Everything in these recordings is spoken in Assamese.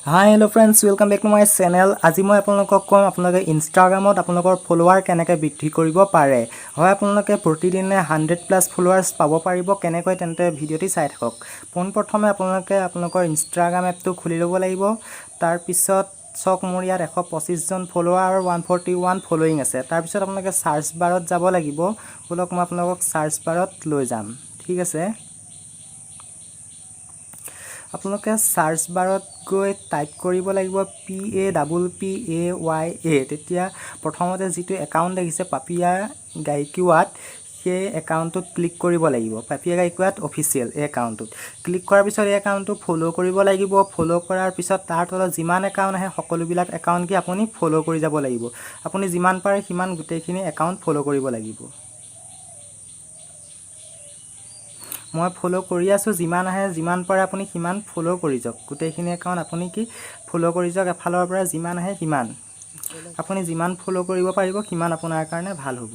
Hi hello friends, welcome back to my channel. আজি মই আপোনালোকক কম আপোনালোকে ইনষ্টাগ্ৰামত আপোনালোকৰ ফলোৱাৰ কেনেকৈ বৃদ্ধি কৰিব পাৰে। হয় আপোনালোকে প্ৰতিদিনে 100+ ফলোৱাৰ্স পাব পাৰিব কেনেকৈ তেন্তে ভিডিঅ'টি চাই থাকক। পোনপ্ৰথমে আপোনালোকে আপোনালোকৰ ইনষ্টাগ্ৰাম এপটো খুলি ল'ব লাগিব। তাৰ পিছত চক মোৰ ইয়াত 125 জন ফলোৱাৰ আৰু 141 ফলোইং আছে। তাৰ পিছত আপোনালোকে সাৰ্চ বাৰত যাব লাগিব। বলক মই আপোনালোকক সাৰ্চ বাৰত লৈ যাম। ঠিক আছে। আপোনালোকে সাৰ্চ বাৰত গৈ টাইপ কৰিব লাগিব PAPPAYA তেতিয়া প্ৰথমতে যিটো একাউণ্ট দেখিছে পাপিয়া গাইকিৱাট সেই একাউণ্টটোত ক্লিক কৰিব লাগিব পাপিয়া গাইকিৱাট অফিচিয়েল এই একাউণ্টটোত ক্লিক কৰাৰ পিছত এই একাউণ্টটো ফলো কৰিব লাগিব ফলো কৰাৰ পিছত তাৰ তলত যিমান একাউণ্ট আহে সকলোবিলাক একাউণ্ট কি আপুনি ফলো কৰি যাব লাগিব আপুনি যিমান পাৰে সিমান গোটেইখিনি একাউণ্ট ফলো কৰিব লাগিব মই ফলো কৰি আছো যিমান আহে যিমান পাৰে আপুনি সিমান ফলো কৰি যাওক গোটেইখিনি একাউণ্ট আপুনি কি ফলো কৰি যাওক এফালৰ পৰা যিমান আহে সিমান আপুনি যিমান ফলো কৰিব পাৰিব সিমান আপোনাৰ কাৰণে ভাল হ'ব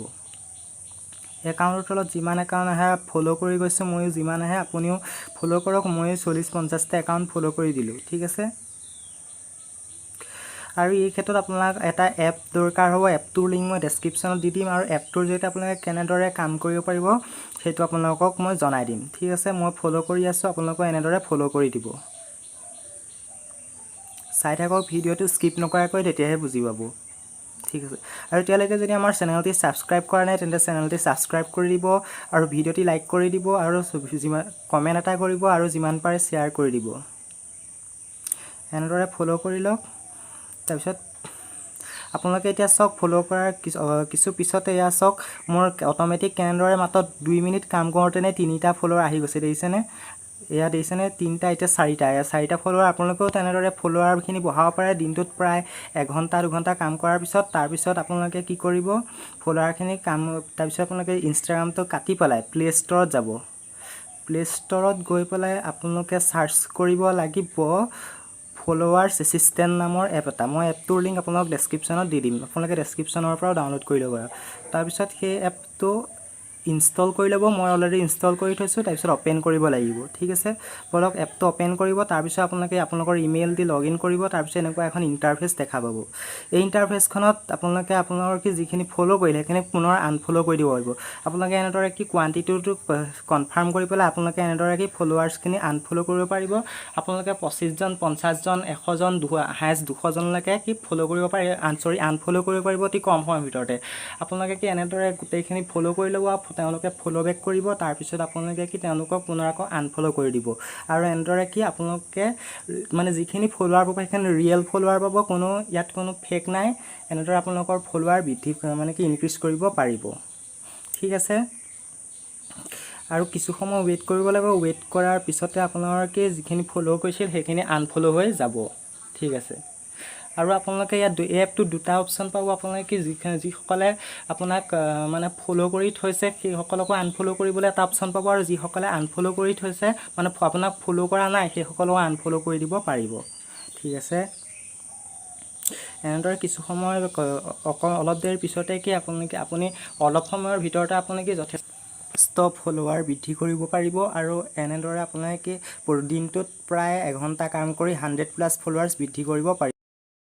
একাউণ্টৰ তলত যিমান একাউণ্ট আহে ফলো কৰি গৈছো মই যিমান আহে আপুনিও ফলো কৰক মই 40-50 টা একাউণ্ট ফলো কৰি দিলো ঠিক আছে আৰু এই ক্ষেত্ৰত আপোনাক এটা এপ দৰকাৰ হ'ব এপটোৰ লিংক মই ডেসক্ৰিপচনত দি দিম আৰু এপটোৰ জৰিয়তে আপোনালোকে কেনেদৰে কাম কৰিব পাৰিব সেইটো আপোনালোকক মই জনাই দিম ঠিক আছে মই ফলো কৰি আছো আপোনালোকে এনেদৰে ফলো কৰি দিব চাই থাকক ভিডিঅ'টো স্কিপ নকৰাকৈ তেতিয়াহে বুজি পাব ঠিক আছে আৰু এতিয়ালৈকে যদি আমাৰ চেনেলটি সাবস্ক্ৰাইব কৰা নাই তেন্তে চেনেলটি সাবস্ক্ৰাইব কৰি দিব আৰু ভিডিঅ'টি লাইক কৰি দিব আৰু কমেন্ট এটা কৰিব আৰু যিমান পাৰে শেয়াৰ কৰি দিব এনেদৰে ফলো কৰি লওক তাৰপিছত আপোনালোকে এতিয়া চক ফলো কৰাৰ কিছু পিছতে এয়া চক মোৰ অটোমেটিক কেনেদৰে মাত্ৰ 2 মিনিট কাম কৰোতেনে 3টা ফলোৱাৰ আহি গৈছে দেখিছেনে এয়া দেখিছেনে 3টা এতিয়া 4টা এয়া 4টা ফলোৱাৰ আপোনালোকেও তেনেদৰে ফলোৱাৰখিনি বঢ়াব পাৰে দিনটোত প্ৰায় 1 ঘণ্টা 2 ঘণ্টা কাম কৰাৰ পিছত তাৰ পিছত আপোনালোকে কি কৰিব ফলোৱাৰখিনি কাম তাৰ পিছত আপোনালোকে ইনষ্টাগ্ৰামটো কাটি পেলাই প্লে ষ্টৰত যাব প্লে ষ্টৰত গৈ পেলাই আপোনালোকে সাৰ্চ কৰিব লাগিব ফলোৱাৰ্স এসিস্টেন্ট নামৰ এপ এটা মই এপটোৰ লিংক আপোনাক ডেসক্ৰিপচনত দি দিম আপোনালোকে ডেসক্ৰিপচনৰ পৰা ডাউনলোড কৰি ল'ব তাৰ পিছত সেই এপটো ইনষ্টল কৰি ল'ব মই অলৰেডি ইনষ্টল কৰি থৈছো তাৰ পিছত ওপেন কৰিব লাগিব ঠিক আছে বলক এপটো ওপেন কৰিব তাৰ পিছত আপোনালোকে আপোনালোকৰ ইমেইল দি লগইন কৰিব তাৰ পিছত এনেকুৱা এখন ইন্টাৰফেস দেখা পাব এই ইন্টাৰফেসখনত আপোনালোকে আপোনালোকৰ কি যিখিনি ফলো কৰিলে সেইখিনি পুনৰ আনফলো কৰি দিব পাৰিব আপোনালোকে এনেদৰে কি কোৱান্টিটিটো কনফাৰ্ম কৰি পেলাই আপোনালোকে এনেদৰে কি ফলোৱাৰ্সখিনি আনফলো কৰিব পাৰিব আপোনালোকে 25 জন 50 জন 100 জন 200 জনলৈকে কি ফলো কৰিব পাৰে আনফলো কৰিব পাৰিব অতি কম সময়ৰ ভিতৰতে আপোনালোকে কি এনেদৰে গোটেইখিনি ফলো কৰি ল'ব তেওঁলোকে ফলো বেক কৰিব তাৰ পিছত আপোনালোকে কি তেওঁলোকক পুনৰ আকৌ আনফলো কৰি দিব আৰু এনেদৰে কি আপোনালোকে মানে যিখিনি ফলোৱাৰ পাব সেইখিনি ৰিয়েল ফলোৱাৰ পাব কোনো ইয়াত কোনো ফেক নাই এনেদৰে আপোনালোকৰ ফলোৱাৰ বৃদ্ধি মানে কি ইনক্ৰিজ কৰিব পাৰিব ঠিক আছে আৰু কিছু সময় ওয়েট কৰিব লাগিব ওয়েট কৰাৰ পিছতে আপোনালোকে যিখিনি ফলো কৰিছিল সেইখিনি আনফলো হৈ যাব ঠিক আছে আৰু আপোনালোকে ইয়াত এপটো দুটা অপচন পাব আপোনালোকে যিসকলে আপোনাক মানে ফলো কৰি থৈছে সেই সকলকো আনফলো কৰিবলৈ এটা অপচন পাব আৰু যিসকলে আনফলো কৰি থৈছে মানে আপোনাক ফলো কৰা নাই সেই সকলকো আনফলো কৰি দিব পাৰিব ঠিক আছে এনেদৰে কিছু সময় অলপ দেৰি পিছতে কি আপুনি অলপ সময়ৰ ভিতৰতে আপোনালোকে যথেষ্ট ফলোৱাৰ বৃদ্ধি কৰিব পাৰিব আৰু এনেদৰে আপোনালোকে দিনটোত প্ৰায় 1 ঘণ্টা কাম কৰি 100+ ফলোৱাৰ্স বৃদ্ধি কৰিব পাৰিব